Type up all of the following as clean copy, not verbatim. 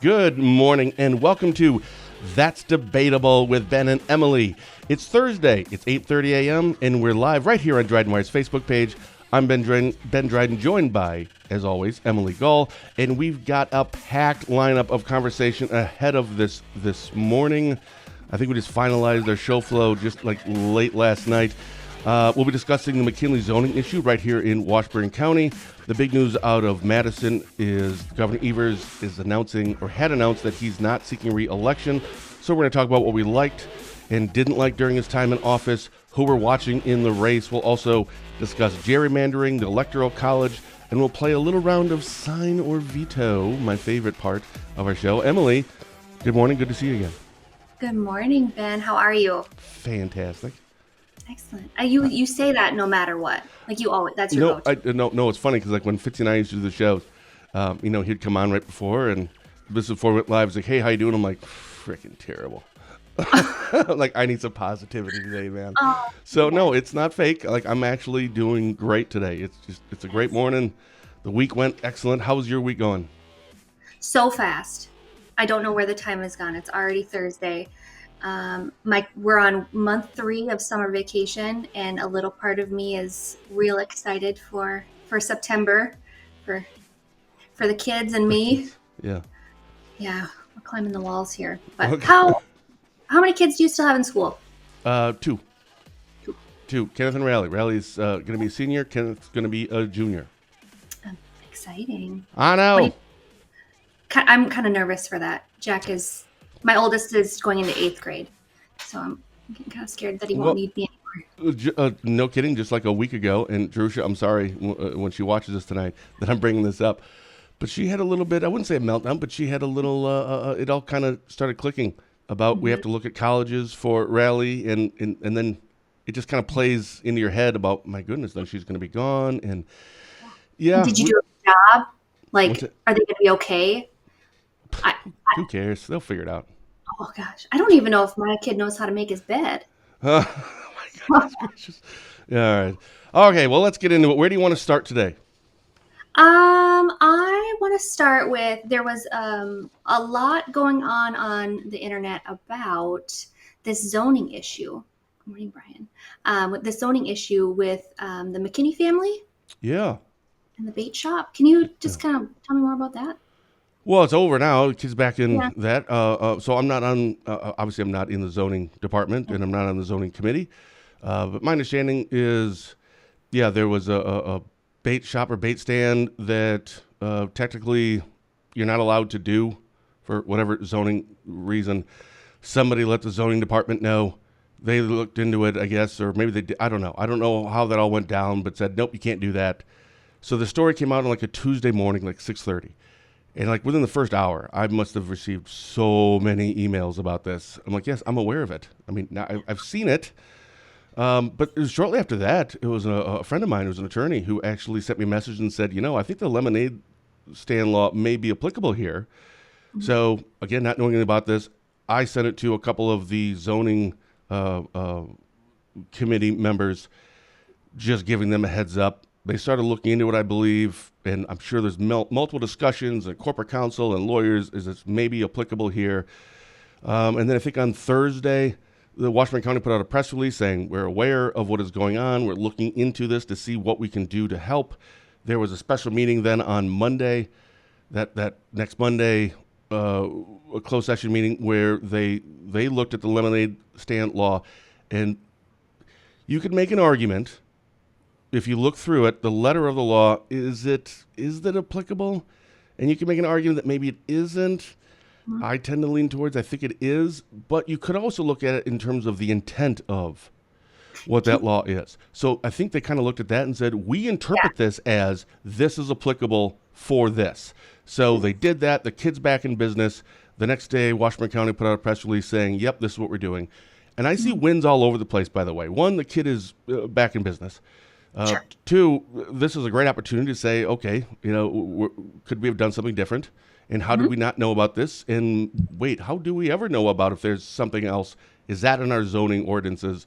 Good morning and welcome to That's Debatable with Ben and Emily. It's Thursday, it's 8:30 a.m. and we're live right here on Dryden Wire's Facebook page. I'm Ben Dryden, joined by, as always, Emily Gall, and we've got a packed lineup of conversation ahead of this morning. I think we just finalized our show flow just like late last night. We'll be discussing the McKinney zoning issue right here in Washburn County. The big news out of Madison is Governor Evers is announcing, or had announced, that he's not seeking re-election. So we're going to talk about what we liked and didn't like during his time in office, who we're watching in the race. We'll also discuss gerrymandering, the Electoral college, and we'll play a little round of sign or veto, my favorite part of our show. Emily, good morning. Good to see you again. Good morning, Ben. How are you? Fantastic. Excellent. You say that no matter what. Like you always, that's your go-to. No, it's funny because like when 59 used to do the shows, he'd come on right before, and this is before we went live. He's like, "Hey, how you doing?" I'm like, "Freaking terrible." Like, I need some positivity today, man. So no, it's not fake. Like, I'm actually doing great today. It's a great morning. The week went excellent. How's your week going? So fast. I don't know where the time has gone. It's already Thursday. We're on month 3 of summer vacation, and a little part of me is real excited for September, for the kids and me. Yeah, we're climbing the walls here. But okay. how many kids do you still have in school? 2. Kenneth and Riley. Riley's going to be a senior. Kenneth's going to be a junior. Exciting. I know. I'm kind of nervous for that. My oldest is going into 8th grade, so I'm getting kind of scared that he won't need me anymore. No kidding, just like a week ago, and Jerusha, I'm sorry when she watches this tonight that I'm bringing this up, but she had a little bit, I wouldn't say a meltdown, but she had a little, it all kind of started clicking about we have to look at colleges for Riley, and then it just kind of plays into your head about, my goodness, then she's going to be gone, and yeah. Did you do a job? Like, are they going to be okay? Who cares? They'll figure it out. Oh gosh, I don't even know if my kid knows how to make his bed. Oh my goodness gracious! Yeah, all right. Okay, well, let's get into it. Where do you want to start today? I want to start with, there was a lot going on the internet about this zoning issue. Good morning, Brian. With this zoning issue with the McKinney family. Yeah. And the bait shop. Can you just kind of tell me more about that? Well, it's over now. The kid's back in that. So I'm not on, obviously I'm not in the zoning department, and I'm not on the zoning committee. But my understanding is, there was a bait shop or bait stand that technically you're not allowed to do for whatever zoning reason. Somebody let the zoning department know. They looked into it, I guess, or maybe they did. I don't know. I don't know how that all went down, but said, nope, you can't do that. So the story came out on like a Tuesday morning, like 6:30. And like within the first hour, I must have received so many emails about this. I'm like, yes, I'm aware of it. I mean, now I've seen it. But it was shortly after that, it was a friend of mine who's an attorney who actually sent me a message and said, I think the lemonade stand law may be applicable here. Mm-hmm. So again, not knowing anything about this, I sent it to a couple of the zoning committee members, just giving them a heads up. They started looking into it, I believe, and I'm sure there's multiple discussions at corporate counsel and lawyers. Is this maybe applicable here? And then I think on Thursday, the Washburn County put out a press release saying we're aware of what is going on. We're looking into this to see what we can do to help. There was a special meeting then on Monday, that next Monday, a closed session meeting where they looked at the lemonade stand law, and you could make an argument. If you look through it, the letter of the law, is that applicable? And you can make an argument that maybe it isn't. Mm-hmm. I tend to lean towards, I think it is, but you could also look at it in terms of the intent of what that law is. So I think they kind of looked at that and said, we interpret this as this is applicable for this. So they did that. The kid's back in business. The next day, Washburn County put out a press release saying, yep, this is what we're doing. And I see wins all over the place, by the way. 1, the kid is back in business. Sure. 2, this is a great opportunity to say, okay, could we have done something different? And how did we not know about this? And wait, how do we ever know about if there's something else? Is that in our zoning ordinances?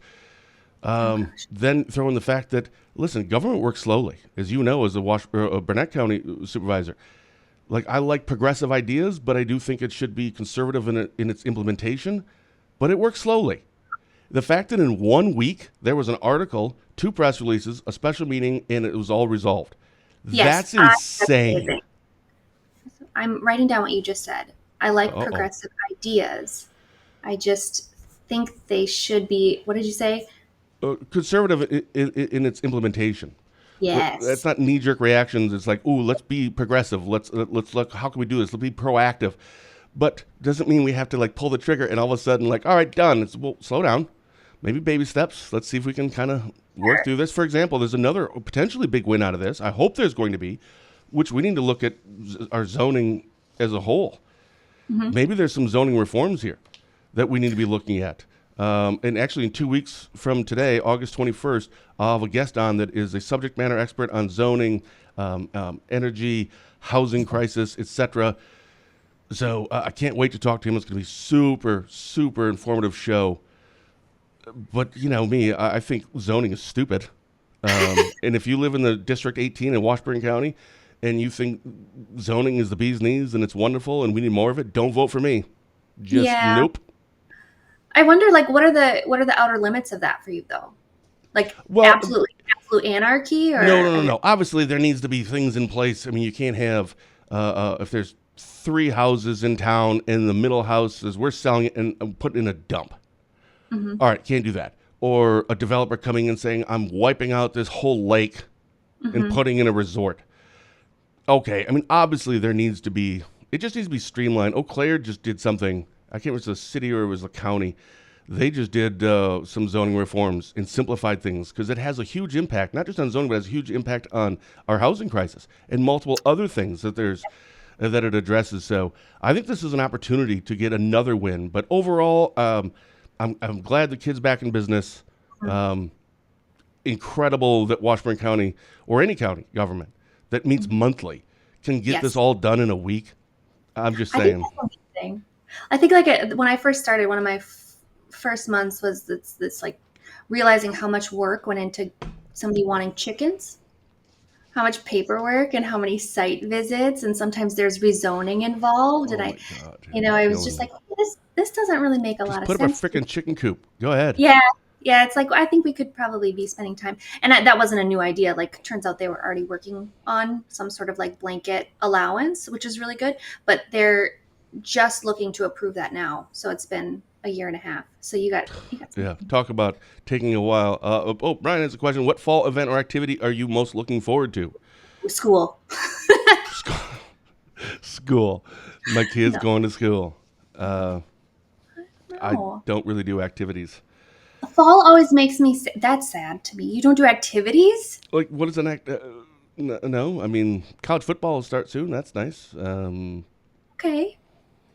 Then throw in the fact that, listen, government works slowly. As you know, as a Burnett County supervisor, Like, I like progressive ideas, but I do think it should be conservative in its implementation. But it works slowly. The fact that in 1 week there was an article, 2 press releases, a special meeting, and it was all resolved. Yes, That's that's insane. amazing. I'm writing down what you just said. I like Uh-oh. progressive ideas. I just think they should be, what did you say? Conservative in its implementation. That's Yes. not knee-jerk reactions. It's like, ooh, let's be progressive. Let's look. How can we do this? Let's be proactive. But doesn't mean we have to like pull the trigger and all of a sudden like, all right, done. It's well, slow down. Maybe baby steps. Let's see if we can kind of work through this. For example, there's another potentially big win out of this. I hope there's going to be, which we need to look at our zoning as a whole. Hmm. Maybe there's some zoning reforms here that we need to be looking at. And actually, in 2 weeks from today, August 21st, I'll have a guest on that is a subject matter expert on zoning, energy, housing crisis, etc. So I can't wait to talk to him. It's going to be super, super informative show. But you know me, I think zoning is stupid. And if you live in the District 18 in Washburn County, and you think zoning is the bee's knees and it's wonderful and we need more of it, don't vote for me. Just Yeah. nope. I wonder, like, what are the outer limits of that for you, though? Like, Well, absolute anarchy, no, or no, I no, mean, no. Obviously, there needs to be things in place. I mean, you can't have if there's 3 houses in town and the middle house is we're selling it and putting in a dump. hmm All right, can't do that. Or a developer coming in saying I'm wiping out this whole lake and hmm putting in a resort. Okay, I mean, obviously there needs to be. It just needs to be streamlined. Eau Claire just did something. I can't remember if it was a city or it was a county. They just did some zoning reforms and simplified things because it has a huge impact, not just on zoning, but it has a huge impact on our housing crisis and multiple other things that it addresses. So I think this is an opportunity to get another win. But overall, I'm glad the kid's back in business. Um, Incredible that Washburn County or any county government that meets monthly can get this yes, all done in a week. I'm just I think saying. that's amazing. I think like when I first started, one of my first months was this like realizing how much work went into somebody wanting chickens, how much paperwork and how many site visits, and sometimes there's rezoning involved. And Oh I, my God, you you're know, I was killing just me. like, this doesn't really make a Just lot of put up a sense. freaking chicken coop. Go ahead. Yeah, yeah, it's like I think we could probably be spending time, and that wasn't a new idea. Like, turns out they were already working on some sort of like blanket allowance, which is really good. But they're just looking to approve that now, so it's been a year and a half. So you got some Yeah, talk about taking a while. Brian has a question. What fall event or activity are you most looking forward to? school. School. My kid's No, going to school. Uh, I no. don't really do activities. Fall always makes me. That's sad to me. You don't do activities. Like, what is an act? No, I mean, college football will start soon. That's nice. Okay,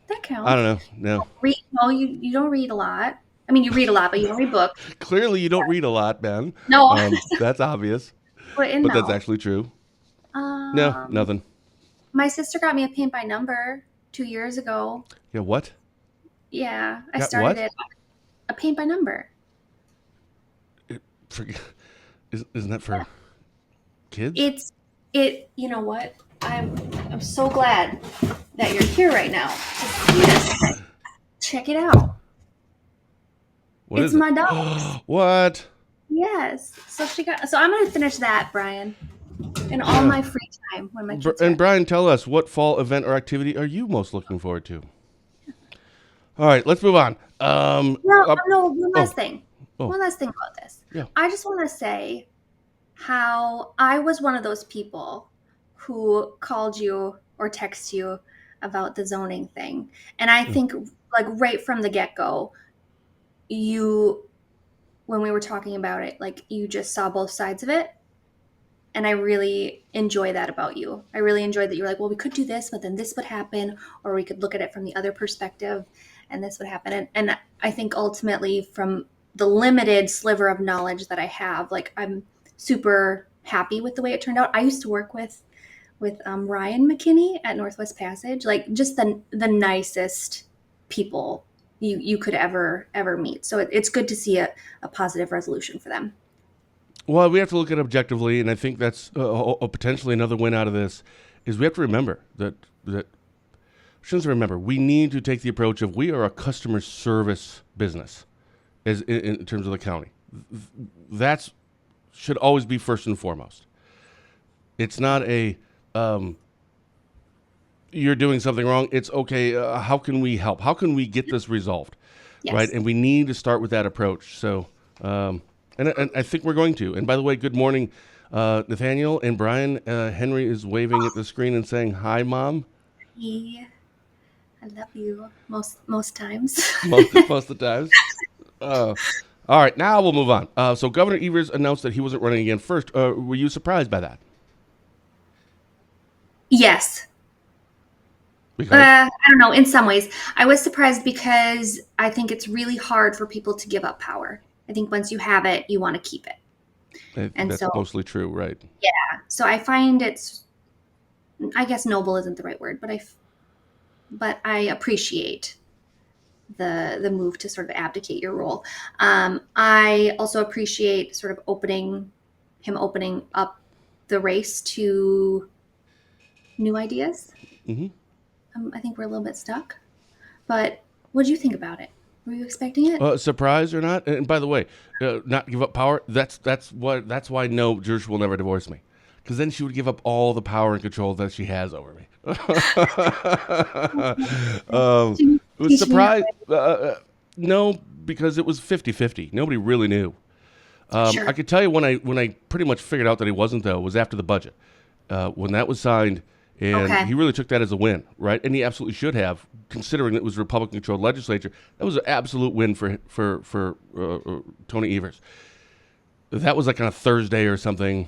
that I don't counts. know. No, Read? No, you don't read a lot. I mean, you read a lot, but you don't read books. clearly you don't read a lot, Ben. No, That's obvious, but and but that's no. actually true. No, Um, nothing. my sister got me a paint by number 2 years ago. Yeah, what? Yeah, I Got started what? it. A paint by number. For, isn't that Yeah. for kids? It's it. You know what? I'm so glad that you're here right now to see this. Check it out. What It's is it? my dog. What? Yes. So she got. So I'm gonna finish that, Brian, in all Yeah. my free time when my kids are And at home. Brian, tell us what fall event or activity are you most looking forward to? All right, let's move on. No, no. One Oh, last thing. oh, One last thing about this. yeah. I just want to say how I was one of those people who called you or text you about the zoning thing. And I Yeah. think like right from the get-go, you when we were talking about it, like you just saw both sides of it. And I really enjoy that about you. I really enjoyed that you're like, well, we could do this, but then this would happen, or we could look at it from the other perspective and this would happen. And I think ultimately from the limited sliver of knowledge that I have, like I'm super happy with the way it turned out. I used to work with Ryan McKinney at Northwest Passage, like just the nicest people you could ever meet. So it's good to see a positive resolution for them. Well, we have to look at it objectively, and I think that's potentially another win out of this is we have to remember that shouldn't remember we need to take the approach of we are a customer service business as in terms of the county. That's should always be first and foremost. It's not a you're doing something wrong. It's okay. How can we help? How can we get this resolved? Yes. Right. And we need to start with that approach. So, and I think we're going to. And by the way, good morning, Nathaniel and Brian. Henry is waving at the screen and saying, "Hi, Mom." I love you most times. most of the times. All right, now we'll move on. So Governor Evers announced that he wasn't running again first. Were you surprised by that? Yes. Because I don't know. In some ways, I was surprised because I think it's really hard for people to give up power. I think once you have it, you want to keep it. And that's so, mostly true, right? Yeah. So I find I guess noble isn't the right word, but I appreciate the move to sort of abdicate your role. I also appreciate sort of opening up the race to new ideas. Mm-hmm. I think we're a little bit stuck, but what did you think about it? Were you expecting it? Surprised or not? And by the way, not give up power. That's why no, George will never divorce me, because then she would give up all the power and control that she has over me. Was surprised? No, because it was 50-50. Nobody really knew. Sure. I could tell you when I pretty much figured out that he wasn't, though, was after the budget. When that was signed, and he really took that as a win, right? And he absolutely should have, considering it was a Republican-controlled legislature. That was an absolute win for Tony Evers. That was like on a Thursday or something.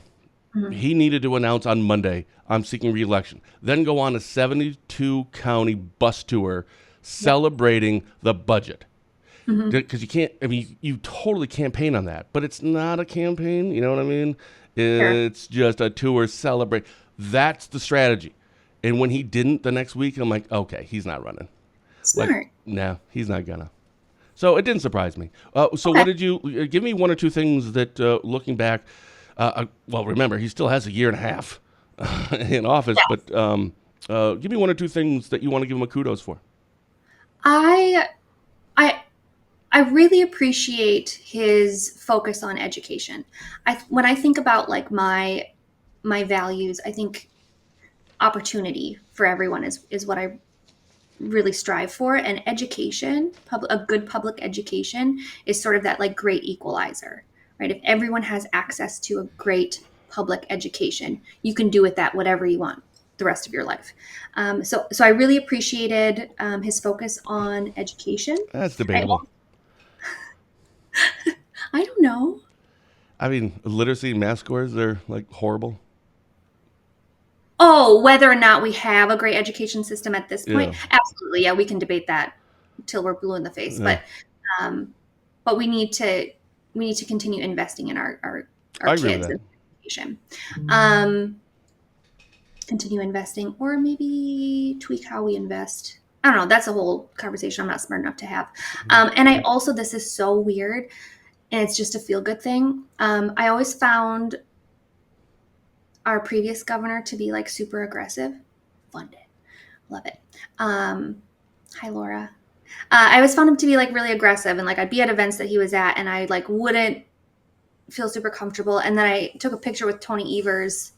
Mm-hmm. He needed to announce on Monday, I'm seeking re-election. Then go on a 72-county bus tour celebrating the budget. Because you can't, you totally campaign on that, but it's not a campaign, you know what I mean? It's just a tour celebrate. That's the strategy. And when he didn't the next week, I'm like, okay, he's not running. Smart. Like, no, he's not gonna. So it didn't surprise me. So what did you, give me one or two things that, looking back, well, remember, he still has a year and a half in office, but give me one or two things that you want to give him a kudos for. I really appreciate his focus on education. When I think about like my values, I think opportunity for everyone is what I really strive for. And education, a good public education, is sort of that like great equalizer, right? If everyone has access to a great public education, you can do with that whatever you want the rest of your life. So I really appreciated his focus on education. That's debatable. I don't know. I mean, literacy and math scores, they're like horrible. Oh, whether or not we have a great education system at this point, absolutely. Yeah, we can debate that till we're blue in the face. Yeah. But we need to continue investing in our kids in education. Continue investing, or maybe tweak how we invest. I don't know. That's a whole conversation I'm not smart enough to have. And I also, this is so weird, and it's just a feel-good thing. I always found our previous governor to be like super aggressive. Loved it. Love it. Hi, Laura. I always found him to be like really aggressive, and like I'd be at events that he was at, and I like wouldn't feel super comfortable. And then I took a picture with Tony Evers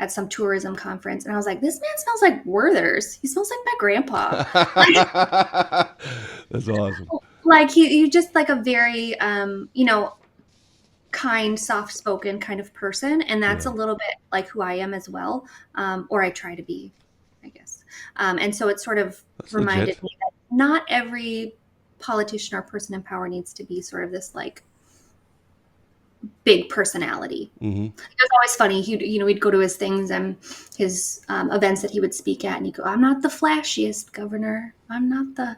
at some tourism conference, and I was like, this man smells like Werther's. He smells like my grandpa. That's awesome. Like he just like a very kind, soft-spoken kind of person, and that's a little bit like who I am as well, or I try to be, I guess. And so it sort of reminded me that not every politician or person in power needs to be sort of this like big personality. Mm-hmm. It was always funny. We'd go to his things and his events that he would speak at, and he'd go, "I'm not the flashiest governor. I'm not the."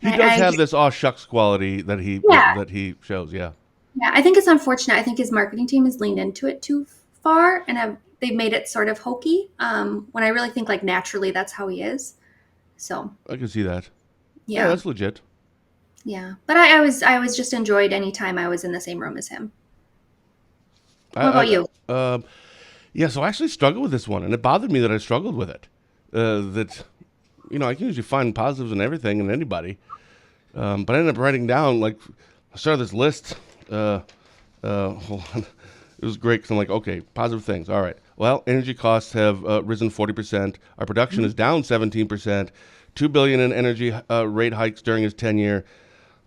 He does have this aw shucks quality that he shows. Yeah. Yeah, I think it's unfortunate. I think his marketing team has leaned into it too far, and they've made it sort of hokey. When I really think like naturally that's how he is. So I can see that. Yeah, that's legit. Yeah, but I was just enjoyed any time I was in the same room as him. What about you? Yeah, so I actually struggled with this one, and it bothered me that I struggled with it. That, I can usually find positives in everything and anybody. But I ended up writing down, like, I started this list. Hold on. It was great because I'm like, okay, positive things. All right. Well, energy costs have risen 40%. Our production is down 17%. $2 billion in energy rate hikes during his tenure.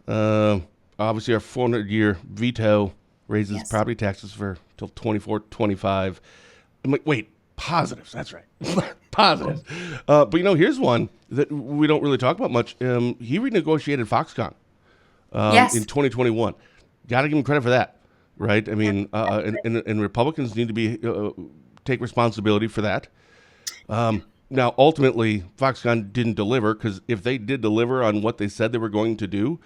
Obviously, our 400-year veto raises Yes. property taxes for till 24, 25. I'm like, wait, positives. That's right. Positives. But, here's one that we don't really talk about much. He renegotiated Foxconn Yes. in 2021. Got to give him credit for that, right? I mean, and Republicans need to take responsibility for that. Now, ultimately, Foxconn didn't deliver because if they did deliver on what they said they were going to do,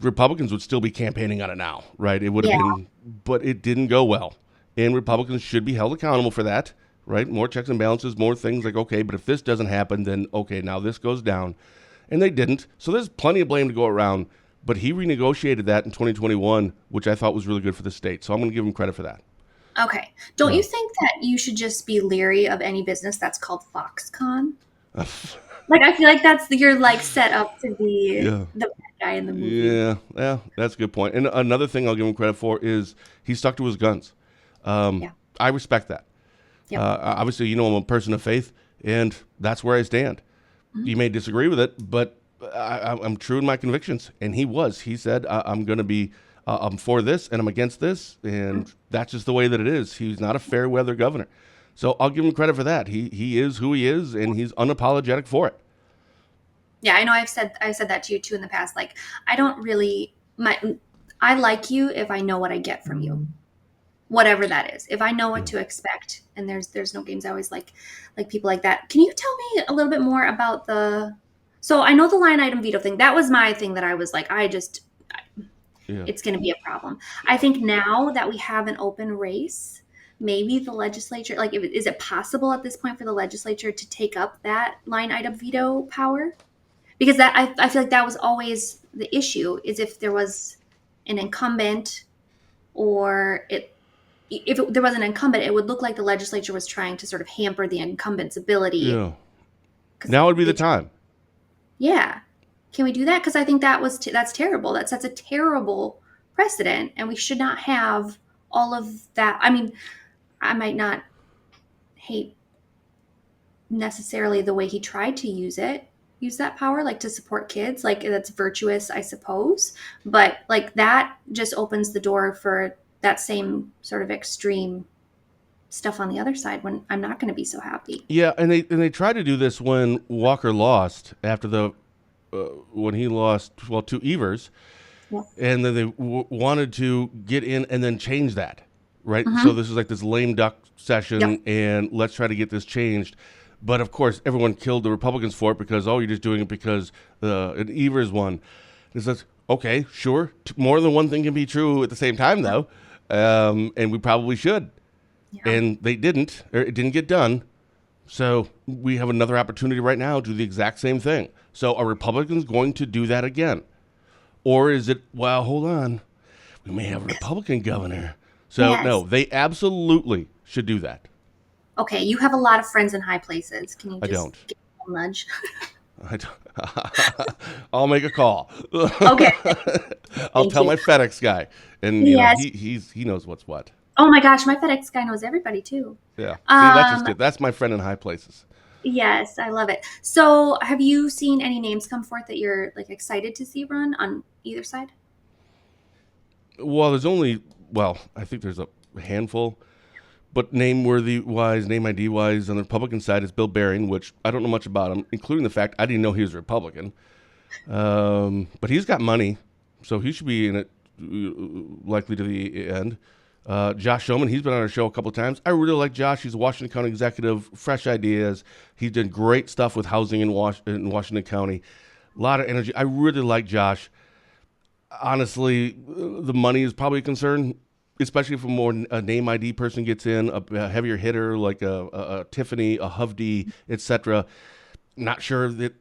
Republicans would still be campaigning on it now, right? It would have been, but it didn't go well. And Republicans should be held accountable for that, right? More checks and balances, more things like, okay, but if this doesn't happen, then okay, now this goes down. And they didn't. So there's plenty of blame to go around. But he renegotiated that in 2021, which I thought was really good for the state. So I'm going to give him credit for that. Okay. Don't you think that you should just be leery of any business that's called Foxconn? Like, I feel like you're like set up to be Yeah. the bad guy in the movie. Yeah, that's a good point. And another thing I'll give him credit for is he stuck to his guns. Yeah. I respect that. Yep. Obviously, I'm a person of faith, and that's where I stand. You may disagree with it, but I'm true in my convictions. And he said, I'm going to be, I'm for this and I'm against this. And that's just the way that it is. He's not a fair weather governor. So I'll give him credit for that. He is who he is, and he's unapologetic for it. Yeah, I know I've said that to you too in the past. Like, I like you if I know what I get from you. Whatever that is. If I know what to expect, and there's no games. I always like people like that. Can you tell me a little bit more about so I know the line item veto thing. That was my thing that I was like, it's going to be a problem. I think now that we have an open race, maybe the legislature, like, is it possible at this point for the legislature to take up that line item veto power? Because I feel like that was always the issue, is if there was an incumbent, or there was an incumbent, it would look like the legislature was trying to sort of hamper the incumbent's ability. Yeah. Now would be the time. Yeah. Can we do that? Because I think that's terrible. That sets a terrible precedent, and we should not have all of that. I mean, I might not hate necessarily the way he tried to use that power, like to support kids. Like, that's virtuous, I suppose. But like, that just opens the door for that same sort of extreme stuff on the other side, when I'm not going to be so happy. Yeah, and they tried to do this when Walker lost after when he lost to Evers, and then they wanted to get in and then change that, right? So this is like this lame duck session, and let's try to get this changed. But of course, everyone killed the Republicans for it because you're just doing it because an Evers won. It's like, okay, sure, more than one thing can be true at the same time, though, and we probably should. Yeah. And they didn't, or it didn't get done. So we have another opportunity right now to do the exact same thing. So are Republicans going to do that again? Or is it, well, hold on, we may have a Republican governor. So no, they absolutely should do that. Okay, you have a lot of friends in high places. Can you just give a nudge? I don't. I'll make a call. Okay. I'll tell my FedEx guy, and he knows what's what. Oh my gosh, my FedEx guy knows everybody too. Yeah, see, that's just good. That's my friend in high places. Yes, I love it. So, have you seen any names come forth that you're like excited to see run on either side? Well, I think there's a handful, but name ID wise on the Republican side is Bill Bering, which I don't know much about him, including the fact I didn't know he was a Republican. But he's got money, so he should be in it likely to the end. Josh Schoeman, he's been on our show a couple of times. I really like Josh. He's a Washington County executive, fresh ideas. He's done great stuff with housing in Washington County. A lot of energy. I really like Josh. Honestly, the money is probably a concern, especially if a name ID person gets in, a heavier hitter like a Tiffany, a Hovde, etc. Not sure that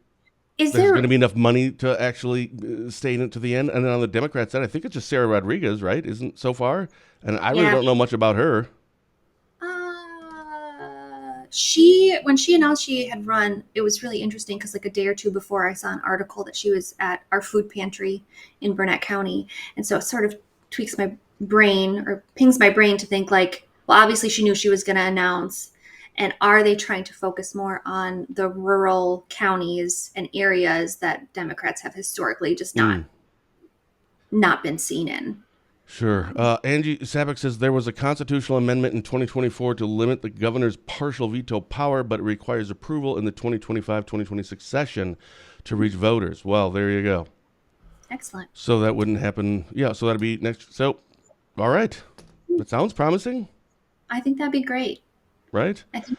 there's going to be enough money to actually stay in it to the end. And then on the Democrat side, I think it's just Sarah Rodriguez, right? Isn't so far? And I really don't know much about her. when she announced she had run, it was really interesting because like a day or two before I saw an article that she was at our food pantry in Burnett County. And so it sort of tweaks my brain or pings my brain to think like, well, obviously she knew she was going to announce. And are they trying to focus more on the rural counties and areas that Democrats have historically just not been seen in? Sure. Angie Sabick says there was a constitutional amendment in 2024 to limit the governor's partial veto power, but it requires approval in the 2025-2026 session to reach voters. Well, there you go. Excellent. So that wouldn't happen. Yeah, so that'd be next. So, all right. That sounds promising, I think that'd be great. right? I think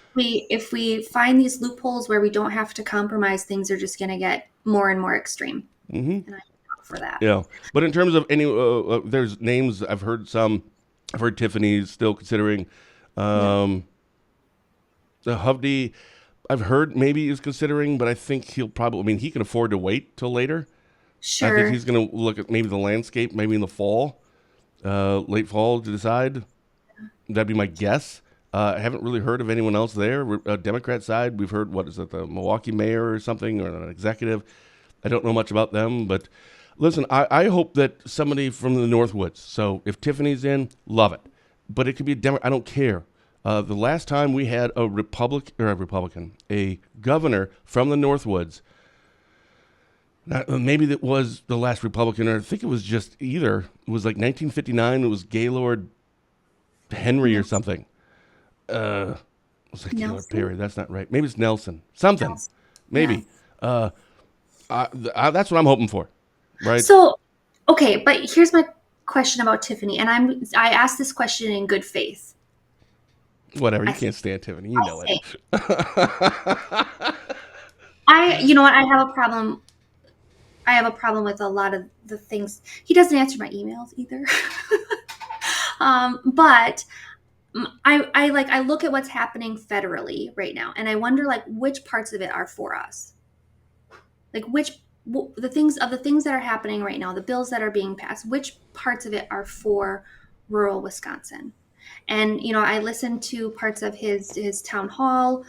if we find these loopholes where we don't have to compromise, things are just going to get more and more extreme. Mm-hmm. And I'm up for that. Yeah. But in terms of any, there's names, I've heard Tiffany's still considering. The Hovde, I've heard maybe is considering, but I think he can afford to wait till later. Sure. I think he's going to look at maybe the landscape, maybe in the fall, late fall to decide. That'd be my guess. I haven't really heard of anyone else there. Democrat side, we've heard, the Milwaukee mayor or something, or an executive. I don't know much about them, but listen, I hope that somebody from the Northwoods. So if Tiffany's in, love it. But it could be a Democrat. I don't care. The last time we had a governor from the Northwoods, maybe that was the last Republican, or I think it was just either. It was like 1959. It was Gaylord Henry or something. It was like Gaylord Perry. That's not right. Maybe it's Nelson. Something. Nelson. Maybe. Yeah. That's what I'm hoping for. Right. So, okay, but here's my question about Tiffany, and I asked this question in good faith. Whatever. You can't stand Tiffany. You know it. You know what? I have a problem. I have a problem with a lot of the things. He doesn't answer my emails either. But I look at what's happening federally right now, and I wonder like which parts of it are for us. Like the things that are happening right now, the bills that are being passed, which parts of it are for rural Wisconsin? And I listened to parts of his town hall.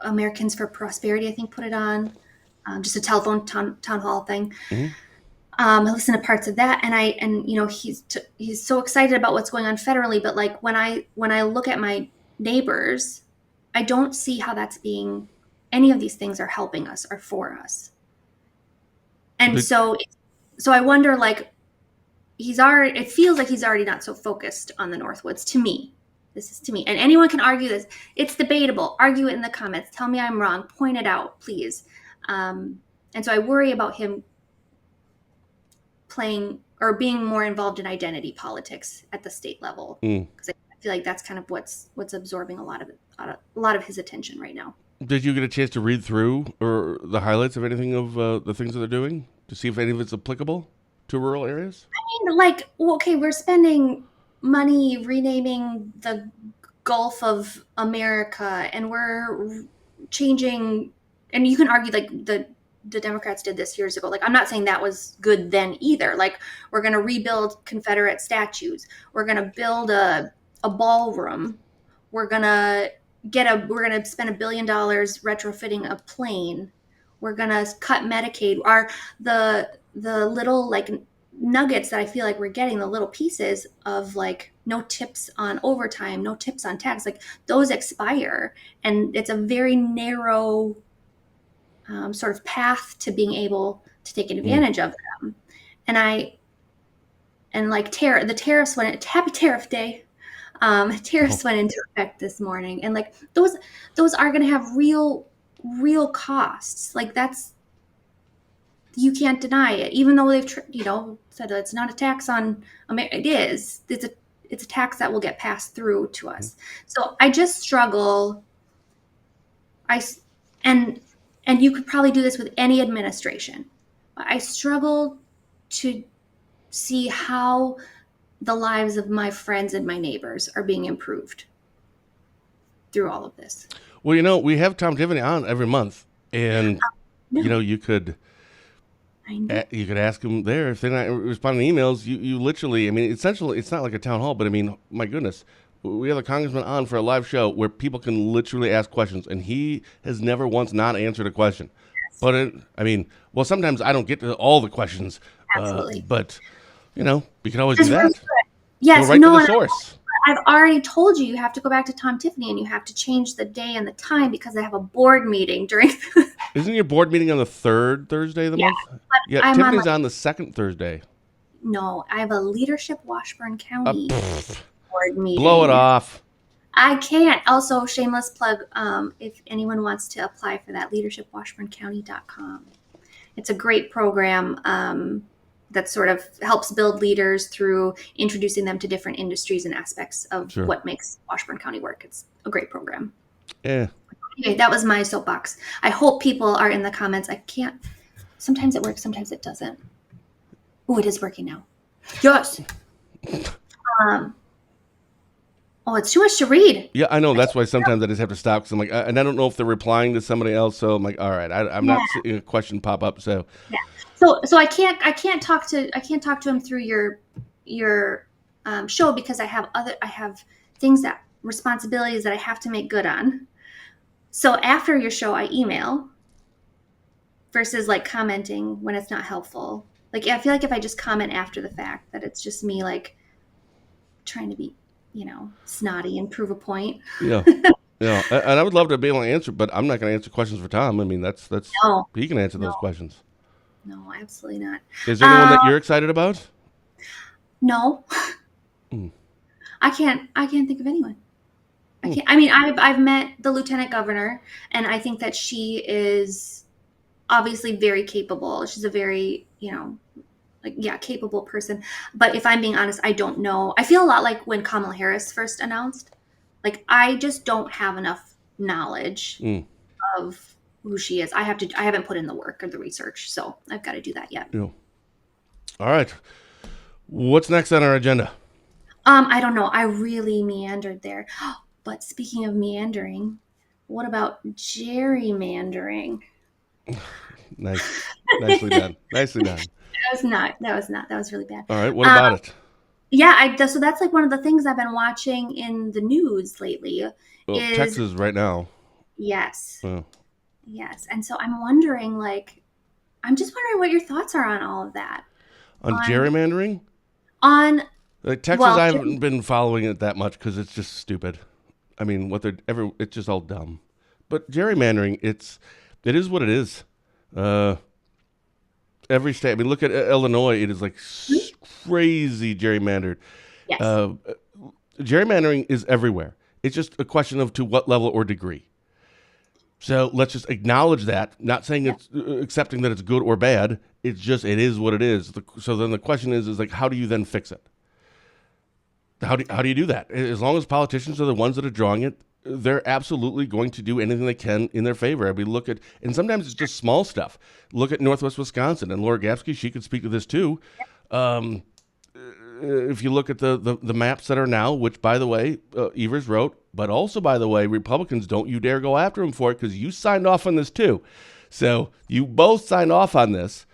Americans for Prosperity, I think, put it on. Just a telephone town hall thing. Mm-hmm. I listened to parts of that, and he's so excited about what's going on federally. But like when I look at my neighbors, I don't see how any of these things are helping us or for us. And so I wonder, like, it feels like he's already not so focused on the Northwoods to me. This is to me. And anyone can argue this. It's debatable. Argue it in the comments. Tell me I'm wrong. Point it out, please. And so I worry about him playing or being more involved in identity politics at the state level. Because I feel like that's kind of what's absorbing a lot of his attention right now. Did you get a chance to read through or the highlights of anything of the things that they're doing to see if any of it's applicable to rural areas? I mean, okay, we're spending money renaming the Gulf of America, and we're changing, and you can argue like the Democrats did this years ago. Like, I'm not saying that was good then either. Like, we're going to rebuild Confederate statues. We're going to build a ballroom. We're going to spend $1 billion retrofitting a plane. We're going to cut Medicaid. The little like nuggets that I feel like we're getting, the little pieces of like no tips on overtime, no tips on tax, like those expire. And it's a very narrow sort of path to being able to take advantage of them. And like the tariffs happy tariff day. Tariffs went into effect this morning, and like those are going to have real costs. Like you can't deny it, even though they've said that it's not a tax on America. It's a tax that will get passed through to us. So I just struggle. And you could probably do this with any administration. I struggle to see how the lives of my friends and my neighbors are being improved through all of this. Well, we have Tom Tiffany on every month, and you could ask them there if they're not responding to emails. You literally, I mean, essentially, it's not like a town hall, but I mean, my goodness, We have a congressman on for a live show where people can literally ask questions, and he has never once not answered a question. But well, sometimes I don't get to all the questions, Absolutely. but we can always do Just run that. through it. Yes, Go right to no, the and source. I've already told you have to go back to Tom Tiffany and you have to change the day and the time because I have a board meeting during. Isn't your board meeting on the third Thursday of the Yeah, month? but Yeah, I'm on Tiffany's on the second Thursday. no, I have a leadership Washburn County board Blow it meeting. off. I can't. Also, shameless plug. If anyone wants to apply for that, leadershipwashburncounty.com. It's a great program that sort of helps build leaders through introducing them to different industries and aspects of Sure. what makes Washburn County work. It's a great program. Yeah. Okay, that was my soapbox. I hope people are in the comments. I can't. Sometimes it works, sometimes it doesn't. Oh, it is working now. Yes. Oh, it's too much to read. Yeah, I know. That's why sometimes I just have to stop because I'm like, and I don't know if they're replying to somebody else. So I'm like, all right, I'm not seeing a question pop up. So Yeah. So I can't talk to him through your show because I have things that responsibilities that I have to make good on. So after your show, I email versus like commenting when it's not helpful. Like I feel like if I just comment after the fact, that it's just me like trying to be, snotty and prove a point. yeah, yeah. And I would love to be able to answer, but I'm not going to answer questions for Tom. I mean, that's No, he can answer no, those questions. no, absolutely not. Is there anyone that you're excited about? No, Mm. I can't think of anyone. I can't. I mean, I've met the lieutenant governor, and I think that she is obviously very capable. She's a very, capable person. But if I'm being honest, I don't know. I feel a lot like when Kamala Harris first announced. Like I just don't have enough knowledge Mm. of who she is. I haven't put in the work or the research, so I've got to do that yet. Yeah. All right. What's next on our agenda? I don't know. I really meandered there. But speaking of meandering, what about gerrymandering? Nice. Nicely done. Nicely done. That was really bad. All right. What about it? Yeah, so that's like one of the things I've been watching in the news lately. Well, Is Texas right now. yes, Oh. yes, and so I'm wondering, I'm just wondering what your thoughts are on all of that. On gerrymandering? On Like Texas, I haven't been following it that much because it's just stupid. I mean, it's just all dumb. But gerrymandering, it is what it is. Every state. I mean, look at Illinois. It is like crazy gerrymandered. yes, Gerrymandering is everywhere. It's just a question of to what level or degree. So let's just acknowledge that. Not saying it's accepting that it's good or bad. It's just it is what it is. So then the question is like how do you then fix it? How do you do that? As long as politicians are the ones that are drawing it, they're absolutely going to do anything they can in their favor. I mean, and sometimes it's just small stuff. Look at Northwest Wisconsin, and Laura Gapsky, she could speak to this too. If you look at the maps that are now, which, by the way, Evers wrote, but also, by the way, Republicans, don't you dare go after him for it because you signed off on this too. So you both signed off on this.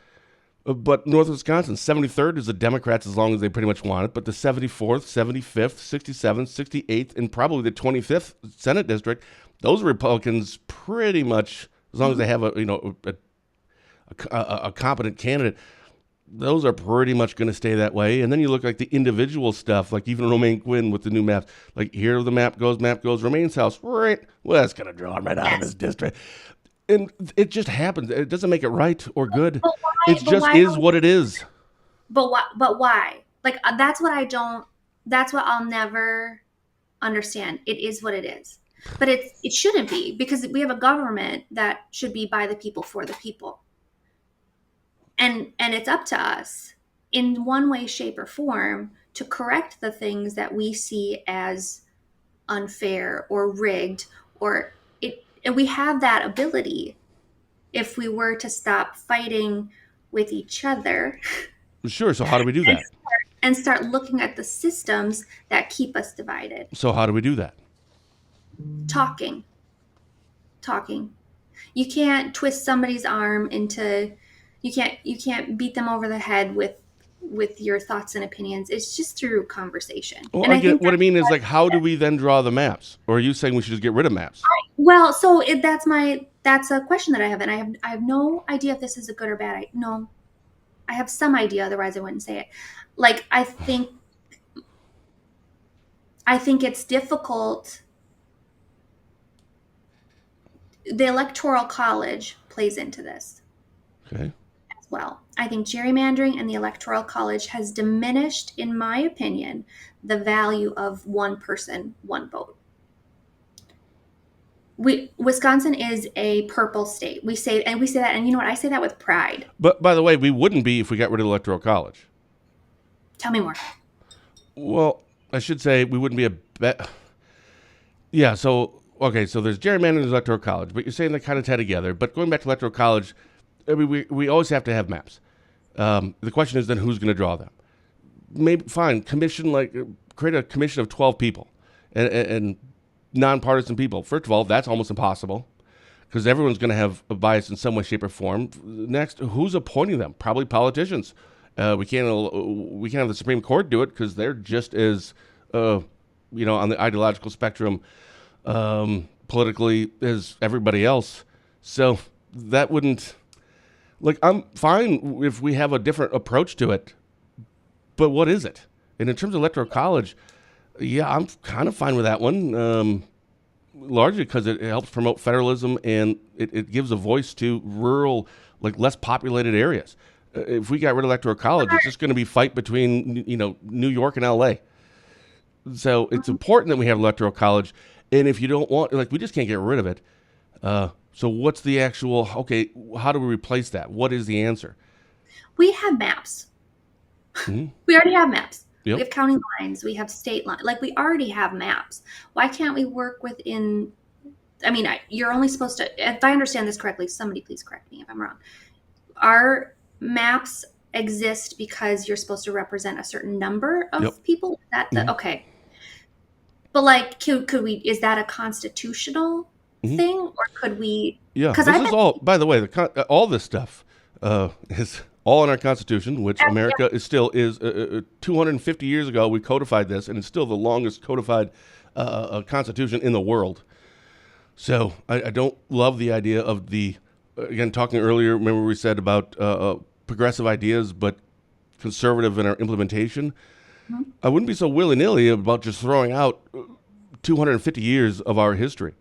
But North Wisconsin, 73rd is the Democrats as long as they pretty much want it. But the 74th, 75th, 67th, 68th, and probably the 25th Senate district, those are Republicans pretty much, as long as they have a competent candidate, those are pretty much going to stay that way. And then you look like the individual stuff, like even Romaine Quinn with the new maps. Like here the map goes, Romaine's house, right? Well, that's going to draw him right out of his district. And it just happens. It doesn't make it right or good. But why, it just is what it is. But why? Like that's what I'll never understand. It is what it is. But it shouldn't be because we have a government that should be by the people for the people. And it's up to us in one way, shape, or form to correct the things that we see as unfair or rigged and we have that ability if we were to stop fighting with each other. Sure. So how do we do that? And start looking at the systems that keep us divided. So how do we do that? Talking. You can't twist somebody's arm you can't beat them over the head with with your thoughts and opinions. It's just through conversation. Well, And I I get think what I that's mean is like, how do we then draw the maps? Or are you saying we should just get rid of maps? well, so that's a question that I have, and I have no idea if this is a good or bad. No, I have some idea, otherwise I wouldn't say it. Like I think it's difficult. The Electoral College plays into this Okay. as well. I think gerrymandering and the Electoral College has diminished, in my opinion, the value of one person, one vote. Wisconsin is a purple state. We say that, and you know what? I say that with pride. But by the way, we wouldn't be if we got rid of the Electoral College. Tell me more. Well, I should say we wouldn't be Yeah, so, okay, so there's gerrymandering and Electoral College, but you're saying they're kind of tied together. But going back to Electoral College, I mean, we always have to have maps. The question is then who's going to draw them? Maybe, fine, create a commission of 12 people and nonpartisan people. First of all, that's almost impossible because everyone's going to have a bias in some way, shape, or form. Next, who's appointing them? Probably politicians. We can't have the Supreme Court do it because they're just as on the ideological spectrum politically as everybody else. So that wouldn't I'm fine if we have a different approach to it, but what is it? And in terms of Electoral College, yeah, I'm kind of fine with that one. Largely because it helps promote federalism and it gives a voice to rural, less populated areas. If we got rid of Electoral College, it's just going to be fight between New York and L.A. So it's important that we have Electoral College. And if you don't want, we just can't get rid of it. So what's the actual? Okay, how do we replace that? What is the answer? We have maps. Mm-hmm. We already have maps. Yep. We have county lines. We have state lines. We already have maps. Why can't we work within? I mean, you're only supposed to. If I understand this correctly, somebody please correct me if I'm wrong. Our maps exist because you're supposed to represent a certain number of people. Okay? But could we? Is that a constitutional thing, or could we? Yeah, this is all. By the way, all this stuff is all in our Constitution, which America is 250 years ago. We codified this, and it's still the longest codified Constitution in the world. So I don't love the idea of again, talking earlier. Remember we said about progressive ideas, but conservative in our implementation. Mm-hmm. I wouldn't be so willy-nilly about just throwing out 250 years of our history.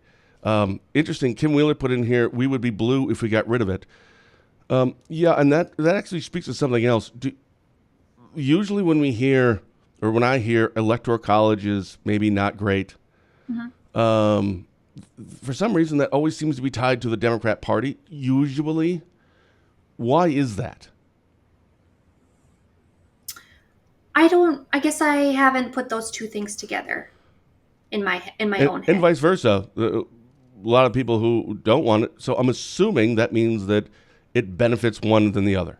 Interesting. Kim Wheeler put in here, we would be blue if we got rid of it. Yeah, and that actually speaks to something else. Usually when I hear Electoral College is maybe not great, for some reason that always seems to be tied to the Democrat Party, usually. Why is that? I guess I haven't put those two things together in my own head. And vice versa. A lot of people who don't want it. So I'm assuming that means that it benefits one than the other.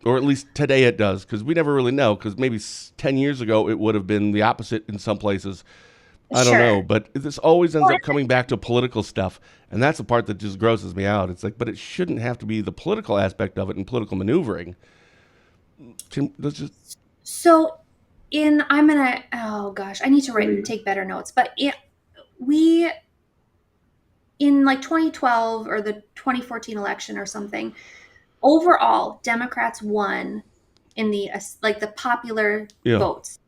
Or at least today it does, because we never really know, because maybe 10 years ago it would have been the opposite in some places. I don't know, but this always ends up coming back to political stuff, and that's the part that just grosses me out. It's but it shouldn't have to be the political aspect of it and political maneuvering. So, I'm gonna. Oh gosh, I need to write and take better notes. But in 2012 or the 2014 election or something, overall Democrats won in the popular votes,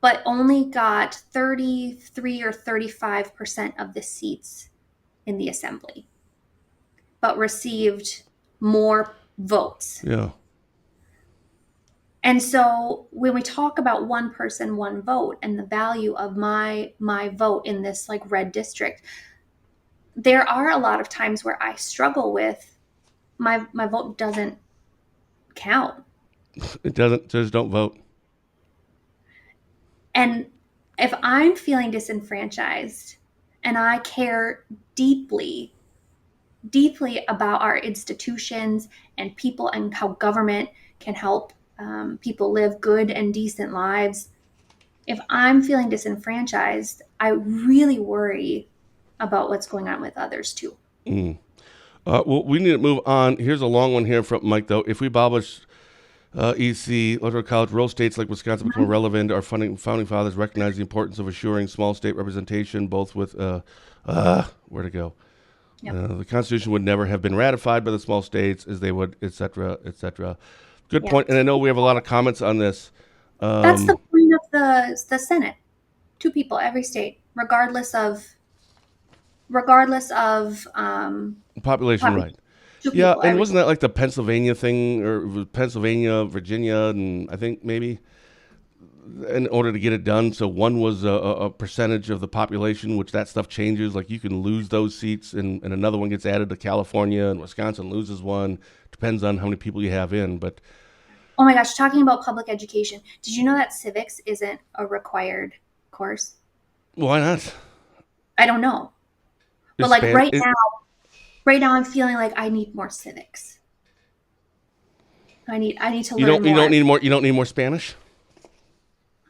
but only got 33 or 35% of the seats in the assembly, but received more votes. Yeah. And so when we talk about one person, one vote, and the value of my vote in this red district, there are a lot of times where I struggle with my vote doesn't count. It doesn't. Just don't vote. And if I'm feeling disenfranchised and I care deeply about our institutions and people and how government can help people live good and decent lives, if I'm feeling disenfranchised, I really worry about what's going on with others too. Well, we need to move on. Here's a long one here from Mike, though. If we abolish EC, Electoral College, rural states like Wisconsin become relevant. Our founding fathers recognized the importance of assuring small state representation, both with, where to go? Yep. The Constitution would never have been ratified by the small states as they would, et cetera, et cetera. Good Yeah. point. And I know we have a lot of comments on this. That's the point of the Senate. 2 people every state, regardless of Population, population. right. 2 Yeah, people and every wasn't state. that like the Pennsylvania thing, or it was Pennsylvania, Virginia, and I think maybe in order to get it done. So one was a percentage of the population, which that stuff changes. Like you can lose those seats, and another one gets added to California, and Wisconsin loses one. Depends on how many people you have in. But Oh my gosh, talking about public education. Did you know that civics isn't a required course? why not? I don't know. But Is like Span- it, right now I'm feeling like I need more civics. I need to you learn don't you more. don't need more. You don't need more Spanish.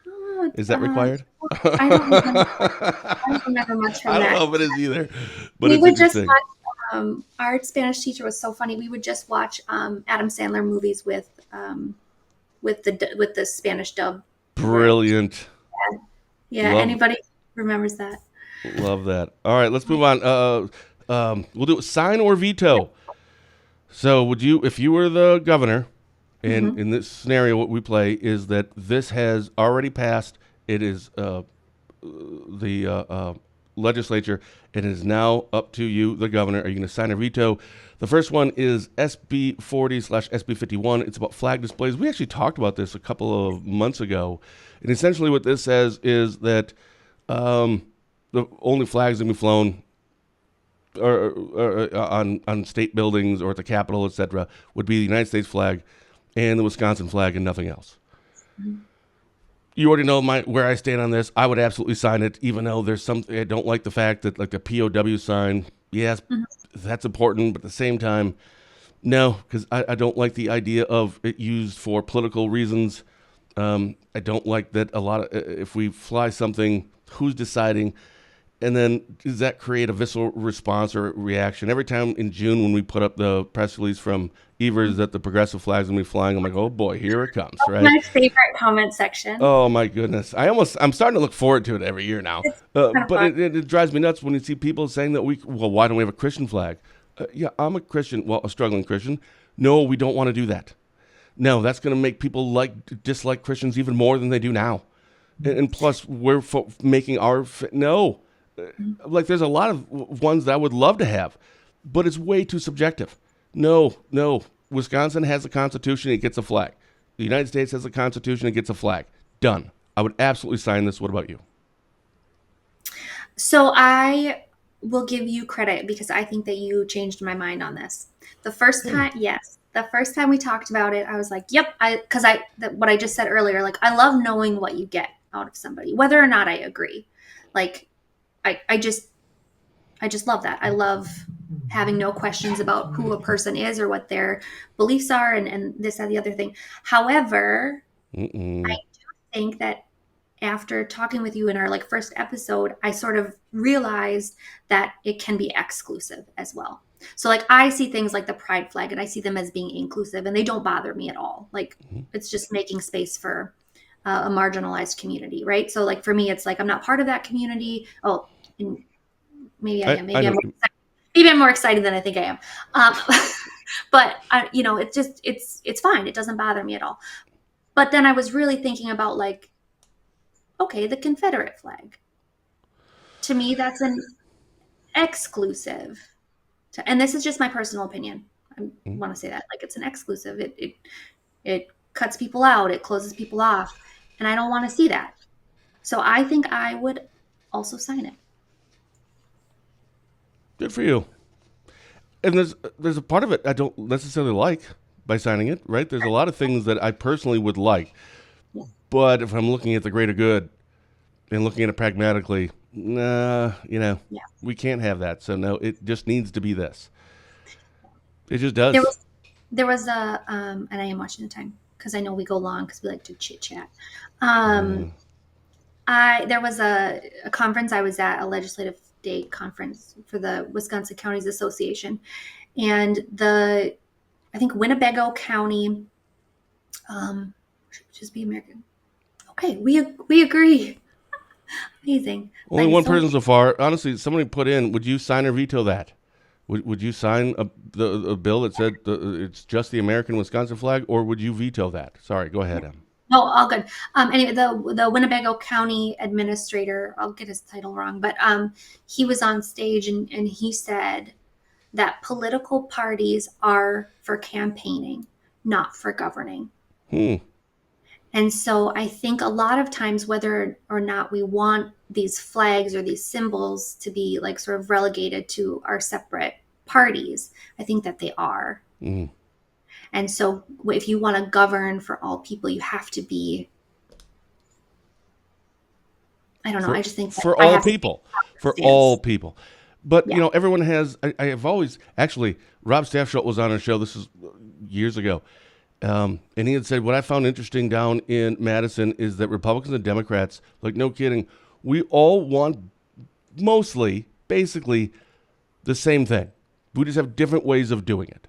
Oh, Is that required? I don't remember. I don't remember much from I don't that. know if it is either, but We it's would just interesting. watch. Our Spanish teacher was so funny. We would just watch Adam Sandler movies with the Spanish dub over it. Brilliant. Yeah, Love anybody remembers that? Love that. All right, let's move on. We'll do sign or veto. So, would you, if you were the governor, and in this scenario, what we play is that this has already passed. It is the legislature. It is now up to you, the governor. Are you going to sign or veto? The first one is SB 40/SB 51. It's about flag displays. We actually talked about this a couple of months ago, and essentially what this says is that the only flags that can be flown or on state buildings or at the Capitol, etc., would be the United States flag and the Wisconsin flag and nothing else. You already know where I stand on this. I would absolutely sign it, even though there's something I don't like the fact that like the POW sign. Yes, that's important, but at the same time, no, because I don't like the idea of it used for political reasons. I don't like that a lot of if we fly something, who's deciding? And then does that create a visceral response or reaction? Every time in June when we put up the press release from Evers that the progressive flag's gonna be flying, I'm like, oh boy, here it comes, right? My favorite comment section. Oh my goodness, I'm starting to look forward to it every year now. It's kind of But fun. it drives me nuts when you see people saying that well, why don't we have a Christian flag? Yeah, I'm a Christian, well, a struggling Christian. No, we don't want to do that. No, that's going to make people dislike Christians even more than they do now. And plus, we're making no. Like there's a lot of ones that I would love to have, but it's way too subjective. No. Wisconsin has a constitution, it gets a flag. The United States has a constitution, it gets a flag. Done. I would absolutely sign this. What about you? So I will give you credit because I think that you changed my mind on this. The first time, yes, the first time we talked about it, I was like, "Yep," what I just said earlier. Like, I love knowing what you get out of somebody, whether or not I agree. Like, I just love that. I love having no questions about who a person is or what their beliefs are and this and the other thing. However, I Mm-mm. do think that after talking with you in our like first episode, I sort of realized that it can be exclusive as well. So like I see things like the pride flag and I see them as being inclusive and they don't bother me at all. Like it's just making space for a marginalized community, right? So like for me, it's like I'm not part of that community. Oh, and maybe I am. I know. Maybe I'm more excited than I think I am. Um, but it's fine. It doesn't bother me at all. But then I was really thinking about like, okay, the Confederate flag. To me, that's an exclusive. And this is just my personal opinion. I want to say that like it's an exclusive. It cuts people out. It closes people off, and I don't want to see that. So I think I would also sign it. Good for you. And there's a part of it I don't necessarily like by signing it, right? There's a lot of things that I personally would like, Yeah. but if I'm looking at the greater good and looking at it pragmatically, nah, Yeah. we can't have that. So no, it just needs to be this. It just does. There was and I am watching the time because I know we go long because we like to chit chat. There was a conference I was at, a legislative day conference for the Wisconsin Counties Association, and I think Winnebago County Just be American. Okay, we agree. Amazing. Only one person so far. Honestly, somebody put in, would you sign or veto that? Would you sign a bill that said it's just the American Wisconsin flag, or would you veto that? Sorry, go ahead, Em. No, all good. Anyway, the Winnebago County administrator, I'll get his title wrong, but he was on stage and he said that political parties are for campaigning, not for governing. And so I think a lot of times, whether or not we want these flags or these symbols to be like sort of relegated to our separate parties, I think that they are. And so if you want to govern for all people, you have to be, I don't know, I just think that for all people, all people. But, Yeah. Everyone has, I have always, actually, Rob Staffschultz was on a show, this is years ago, and he had said, what I found interesting down in Madison is that Republicans and Democrats, like, no kidding, we all want mostly, basically, the same thing. We just have different ways of doing it.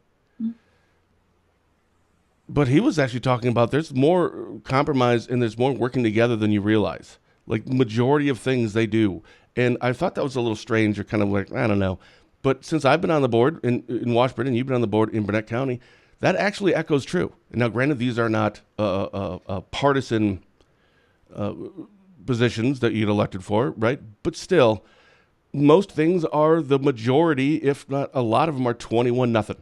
But he was actually talking about there's more compromise and there's more working together than you realize. Like, majority of things they do. And I thought that was a little strange or kind of like, I don't know. But since I've been on the board in Washburn and you've been on the board in Burnett County, that actually echoes true. Now, granted, these are not partisan positions that you get elected for, right? But still, most things are the majority, if not a lot of them are 21-0,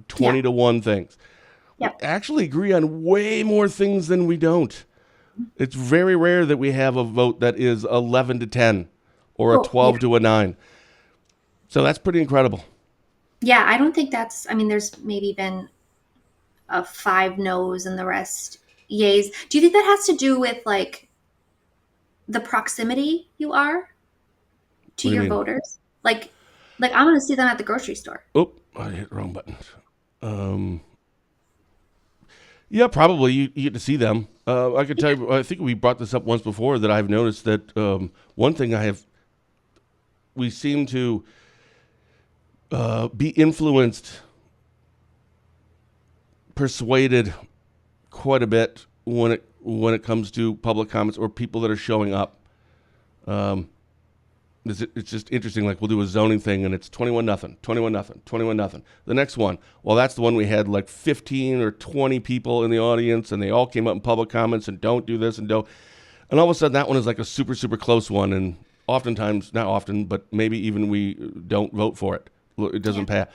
20-1 things. Yep. We actually agree on way more things than we don't. It's very rare that we have a vote that is 11-10 or a 12-9. So that's pretty incredible. Yeah, I don't think there's maybe been 5 no's and the rest yays. Do you think that has to do with like the proximity you are to your voters? Like I'm going to see them at the grocery store. Oh, I hit the wrong button. Yeah, probably you get to see them. I could tell you, I think we brought this up once before that I've noticed that one thing we seem to be influenced, persuaded quite a bit when it comes to public comments or people that are showing up. It's just interesting. Like, we'll do a zoning thing and it's 21-0, 21-0, 21-0. The next one, well, that's the one we had like 15 or 20 people in the audience and they all came up in public comments and don't do this and don't. And all of a sudden that one is like a super, super close one. And oftentimes, not often, but maybe even we don't vote for it. It doesn't pass.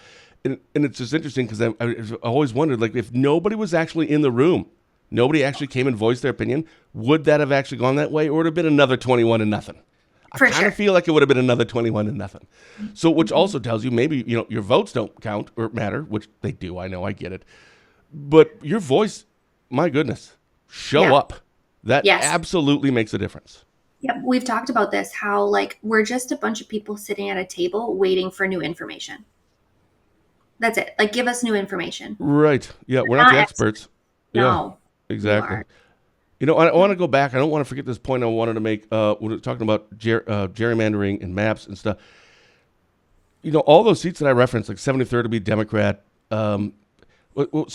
And it's just interesting because I always wondered, like, if nobody was actually in the room, nobody actually came and voiced their opinion, would that have actually gone that way, or would it have been another 21-0? I kind of feel like it would have been another 21-0. So, which also tells you maybe, your votes don't count or matter, which they do. I know, I get it. But your voice, my goodness, show up. That absolutely makes a difference. Yeah, we've talked about this, how like we're just a bunch of people sitting at a table waiting for new information. That's it. Like, give us new information. Right. Yeah, we're not the experts. No. Yeah, exactly. I want to go back. I don't want to forget this point I wanted to make when we're talking about gerrymandering and maps and stuff. All those seats that I referenced, like 73rd to be Democrat. So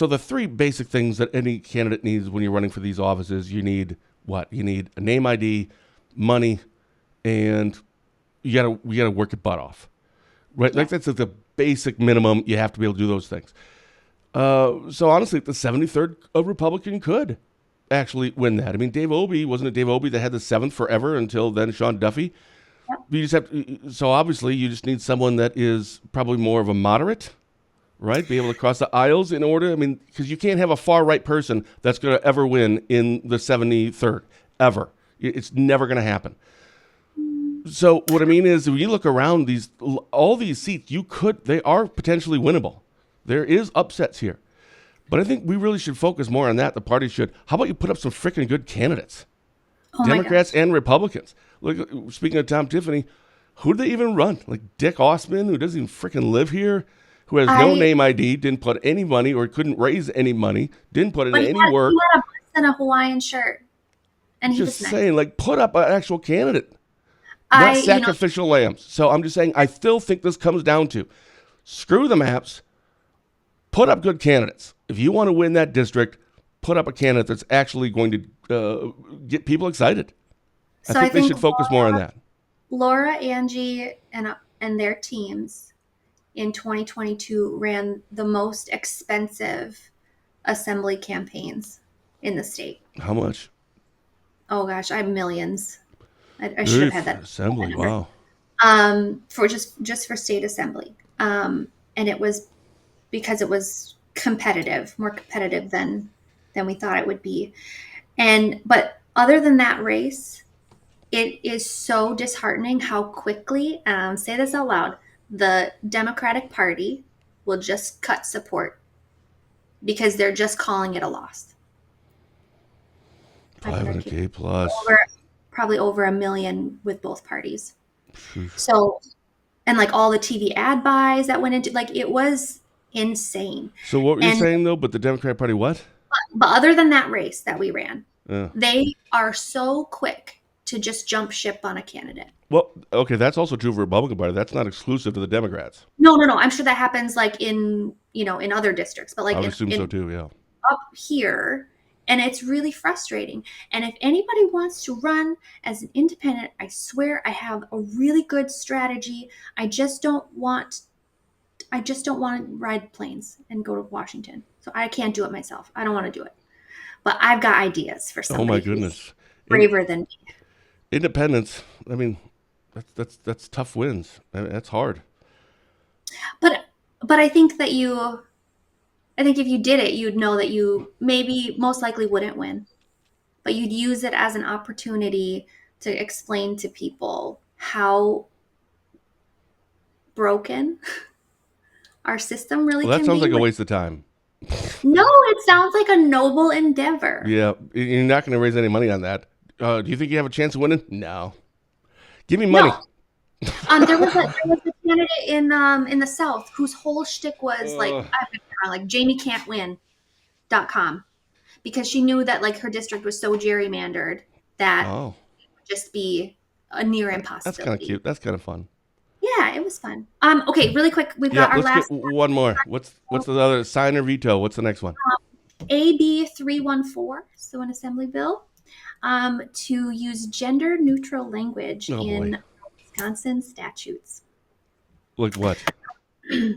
the 3 basic things that any candidate needs when you're running for these offices, you need what? You need a name ID, money, and you gotta work your butt off, right? Like, that's like the basic minimum. You have to be able to do those things. So honestly, the 73rd Republican could actually win that. I mean, wasn't it Dave Obey that had the 7th forever until then Sean Duffy? Yep. You just so obviously you just need someone that is probably more of a moderate, right? Be able to cross the aisles in order. I mean, because you can't have a far right person that's going to ever win in the 73rd, ever. It's never going to happen. So what I mean is, when you look around all these seats, they are potentially winnable. There is upsets here. But I think we really should focus more on that. The party should. How about you put up some freaking good candidates? Democrats and Republicans. Look, speaking of Tom Tiffany, who did they even run? Like Dick Osman, who doesn't even freaking live here, who has no name ID, didn't put any money or couldn't raise any money, didn't put in any work. He had a bus and a Hawaiian shirt. And he just saying, like, put up an actual candidate. Not sacrificial lambs. So I'm just saying, I still think this comes down to screw the maps, put up good candidates. If you want to win that district, put up a candidate that's actually going to get people excited. I So think they should focus more on that. Laura, Angie, and their teams in 2022 ran the most expensive assembly campaigns in the state. How much? Oh gosh, I have millions. I should have had that assembly. number. Wow. For just for state assembly, and it was because it was more competitive than we thought it would be. But other than that race, it is so disheartening how quickly, say this out loud, the Democratic Party will just cut support because they're just calling it a loss. 500K plus. Probably over 1 million with both parties. So, and like all the TV ad buys that went into, like, it was insane. So what were you saying though? But the Democratic Party, what? But other than that race that we ran, they are so quick to just jump ship on a candidate. Well, okay, that's also true for Republican Party. That's not exclusive to the Democrats. No. I'm sure that happens like in other districts, but like I would assume so too. Yeah. Up here, and it's really frustrating. And if anybody wants to run as an independent, I swear I have a really good strategy. I just don't want to ride planes and go to Washington. So I can't do it myself. I don't want to do it. But I've got ideas for somebody. Oh my goodness. Braver than me. Independence. I mean, that's tough wins. I mean, that's hard. But I think if you did it, you'd know that you most likely wouldn't win. But you'd use it as an opportunity to explain to people how broken our system really can be. Well, that sounds like a waste of time. No, it sounds like a noble endeavor. Yeah, you're not going to raise any money on that. Do you think you have a chance of winning? No. Give me money. No. There was a candidate in the South whose whole shtick was like JamieCan'tWin.com, because she knew that like her district was so gerrymandered that it would just be a near impossibility. That's kind of cute. That's kind of fun. Yeah, it was fun. Okay, really quick, we've got our last one more. What's the other? Sign or veto? What's the next one? AB 314, so an assembly bill, to use gender neutral language in Wisconsin statutes. Like what?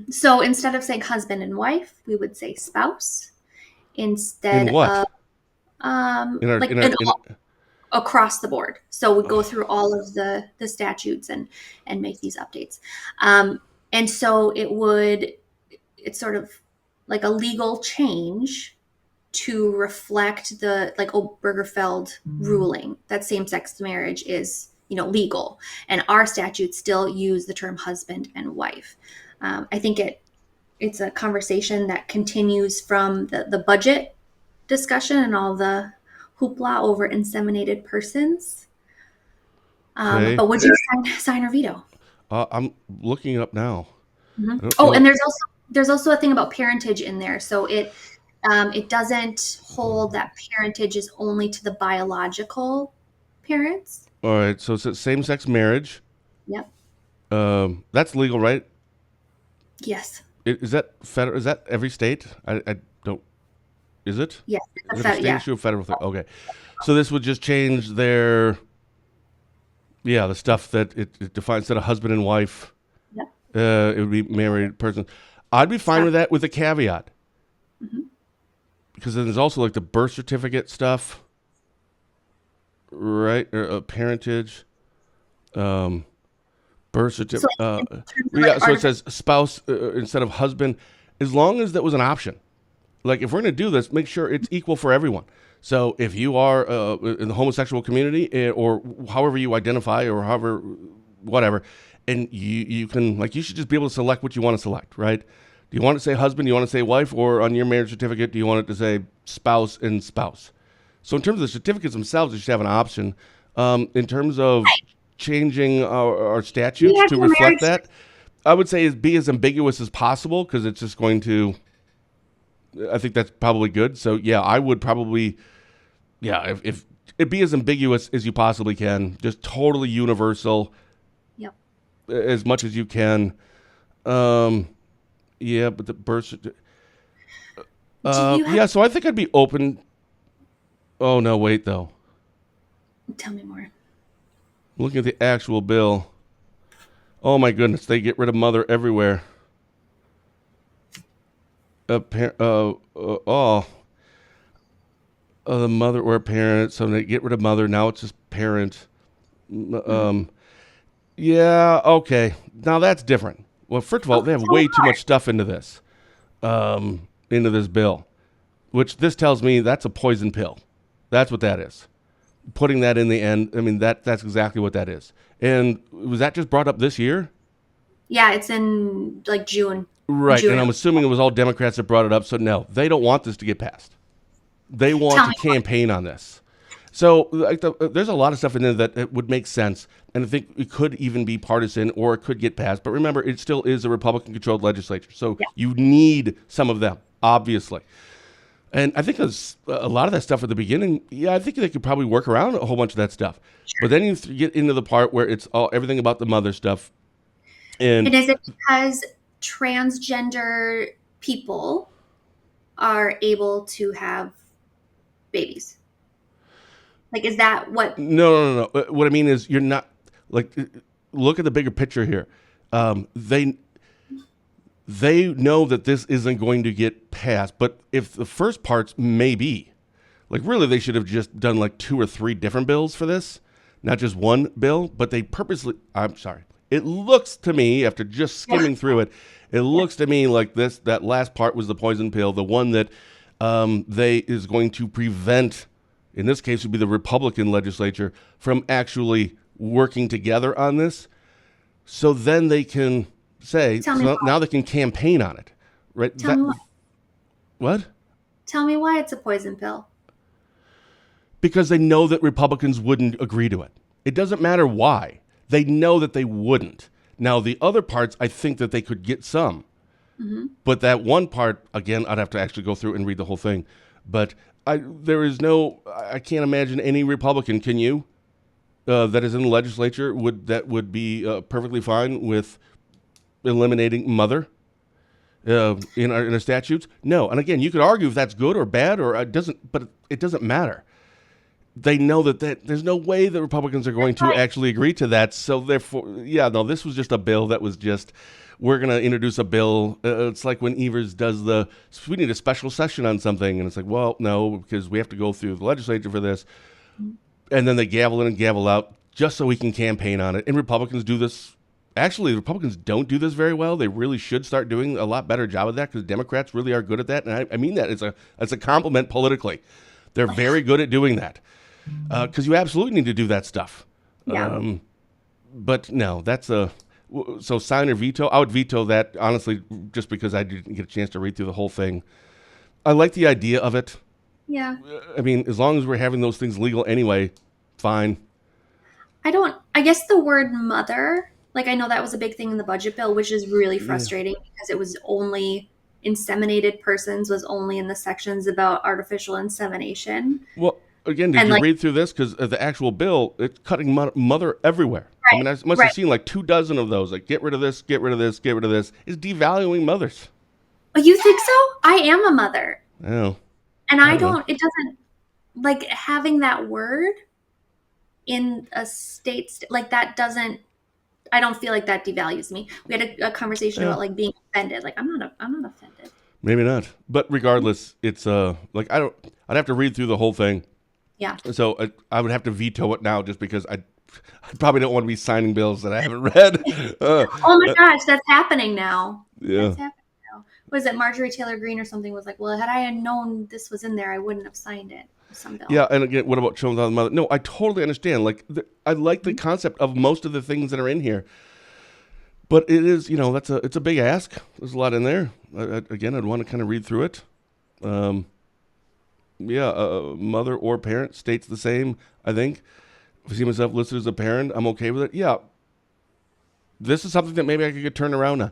So instead of saying husband and wife, we would say spouse. Instead in what? Of across the board. So we'd go through all of the statutes and make these updates. And so it's sort of like a legal change to reflect the like Obergefell ruling that same-sex marriage is legal, and our statutes still use the term husband and wife. I think it's a conversation that continues from the budget discussion and all the hoopla over inseminated persons. Okay. But would you sign or veto? I'm looking it up now. Mm-hmm. And there's also a thing about parentage in there. So it doesn't hold that parentage is only to the biological parents. All right. So it's same-sex marriage. Yep. That's legal, right? Yes. Is that federal? Is that every state? I don't. Is it? Yes. Is it a state issue or federal thing? Okay. So this would just change their. Yeah, the stuff that it defines, instead of husband and wife. Yep. It would be married person. I'd be fine with that, with a caveat. Mm-hmm. Because then there's also like the birth certificate stuff, right? Or parentage, birth certificate. So it says spouse instead of husband, as long as that was an option. Like if we're going to do this, make sure it's equal for everyone. So if you are in the homosexual community or however you identify or however, whatever, and you can, like, you should just be able to select what you want to select, right? Do you want to say husband? Do you want to say wife? Or on your marriage certificate, do you want it to say spouse and spouse? So in terms of the certificates themselves, you should have an option. In terms of changing our statutes to reflect that, I would say be as ambiguous as possible, because it's just going to, I think that's probably good. So yeah, I would probably, if it be as ambiguous as you possibly can, just totally universal. Yep. As much as you can. Yeah, but the birth certificate. So I think I'd be open Oh, no, wait, though. Tell me more. Looking at the actual bill. Oh, my goodness. They get rid of mother everywhere. The mother or parent. So they get rid of mother. Now it's just parent. Yeah, okay. Now that's different. Well, first of all, they have way too much stuff into this bill, which this tells me that's a poison pill. That's what that is. Putting that in the end, I mean, that's exactly what that is. And was that just brought up this year? Yeah, it's in like June. Right, June. and I'm assuming it was all Democrats that brought it up, so no, they don't want this to get passed. They want to campaign on this. So there's a lot of stuff in there that it would make sense, and I think it could even be partisan or it could get passed. But remember, it still is a Republican-controlled legislature, so you need some of them, obviously. And I think there's a lot of that stuff at the beginning. Yeah, I think they could probably work around a whole bunch of that stuff. Sure. But then you get into the part where it's everything about the mother stuff. And is it because transgender people are able to have babies? Like, is that what? No. What I mean is, you're not like. Look at the bigger picture here. They know that this isn't going to get passed, but if the first parts may be, like, really, they should have just done like 2 or 3 different bills for this, not just one bill. But they purposely. I'm sorry. It looks to me, after just skimming through it, it looks to me like that last part was the poison pill, the one that they is going to prevent. In this case, would be the Republican legislature from actually working together on this. So then they can say, so now they can campaign on it, right? Tell me why. What? Tell me why it's a poison pill. Because they know that Republicans wouldn't agree to it. It doesn't matter why. They know that they wouldn't. Now, the other parts, I think that they could get some. Mm-hmm. But that one part, again, I'd have to actually go through and read the whole thing. But I can't imagine any Republican, can you, that is in the legislature would be perfectly fine with eliminating mother in our statutes? No. And again, you could argue if that's good or bad, or it doesn't matter. They know that there's no way that Republicans are going to actually agree to that. So therefore, this was just a bill that was just, we're going to introduce a bill. It's like when Evers does we need a special session on something. And it's like, well, no, because we have to go through the legislature for this. And then they gavel in and gavel out just so we can campaign on it. And Republicans do this. Actually, Republicans don't do this very well. They really should start doing a lot better job of that, because Democrats really are good at that. And I mean that it's a compliment politically. They're very good at doing that. Because you absolutely need to do that stuff. Yeah. But no, so sign or veto. I would veto that, honestly, just because I didn't get a chance to read through the whole thing. I like the idea of it. Yeah. I mean, as long as we're having those things legal anyway, fine. I guess the word mother, like, I know that was a big thing in the budget bill, which is really frustrating because it was only inseminated persons was only in the sections about artificial insemination. Well, again, did you read through this? Because the actual bill, it's cutting mother everywhere. Right. I mean, I must have seen like 24 of those. Like, get rid of this, get rid of this, get rid of this. It's devaluing mothers. Oh, you think so? I am a mother. Oh. And I don't, it doesn't, like, having that word in a state, like, that doesn't, I don't feel like that devalues me. We had a conversation about, like, being offended. Like, I'm not offended. Maybe not. But regardless, it's, like, I'd have to read through the whole thing. Yeah. So I would have to veto it now, just because I probably don't want to be signing bills that I haven't read. Oh my gosh, that's happening now. Yeah. That's happening now. Was it Marjorie Taylor Greene or something was like, well, had I known this was in there, I wouldn't have signed it. Some bill. Yeah, and again, what about children without a mother? No, I totally understand. Like, I like the concept of most of the things that are in here. But it is, it's a big ask. There's a lot in there. Again, I'd want to kind of read through it. Mother or parent states the same, I think. If I see myself listed as a parent, I'm okay with it. Yeah, this is something that maybe I could get turned around on.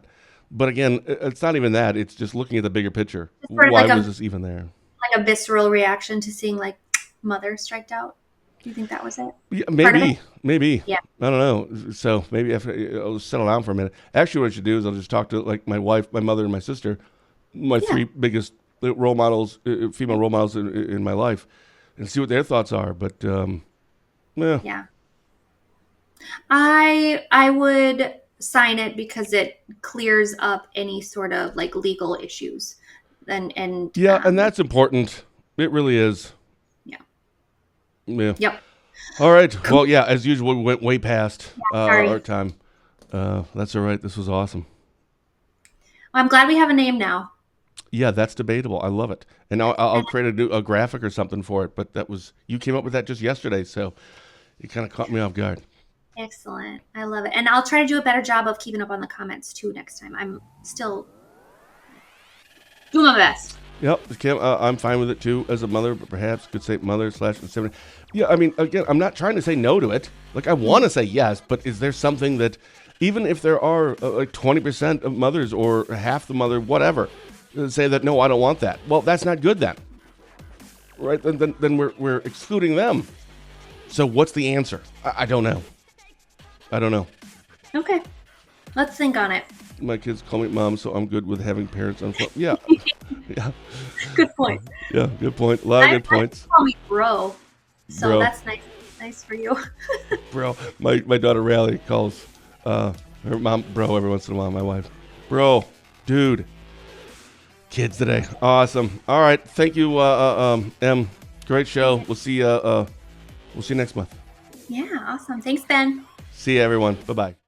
But again, it's not even that. It's just looking at the bigger picture. Why was this even there? Like a visceral reaction to seeing, like, mother striked out. Do you think that was it? Yeah, maybe. Yeah. I don't know. So maybe I'll settle down for a minute. Actually, what I should do is I'll just talk to, like, my wife, my mother, and my sister, my 3 biggest role models, female role models in my life, and see what their thoughts are. But yeah. Yeah. I would sign it because it clears up any sort of like legal issues. And Yeah, and that's important. It really is. yeah. Yeah. Yep. All right. Well, yeah, as usual, we went way past sorry. our time. That's all right. This was awesome. Well, I'm glad we have a name now. Yeah, that's debatable. I love it. And I'll create a graphic or something for it. But you came up with that just yesterday, so it kind of caught me off guard. Excellent. I love it. And I'll try to do a better job of keeping up on the comments too next time. I'm still doing my best. Yep, Kim, I'm fine with it too as a mother, but perhaps could say mother/insemination. Yeah, I mean, again, I'm not trying to say no to it. Like, I want to say yes, but is there something that, even if there are like 20% of mothers or half the mother, whatever, say that, no, I don't want that. Well, that's not good then. Right? Then we're excluding them. So what's the answer? I don't know. I don't know. Okay. Let's think on it. My kids call me mom, so I'm good with having parents on phone. Yeah. Yeah. Good point. Yeah, good point. A lot of good points. Call me bro. So Bro. that's nice for you. Bro, my daughter Riley calls her mom bro every once in a while. My wife, bro, dude. Kids today, awesome. All right, thank you, Em. Great show. We'll see you next month. Yeah, awesome. Thanks, Ben. See you, everyone. Bye bye.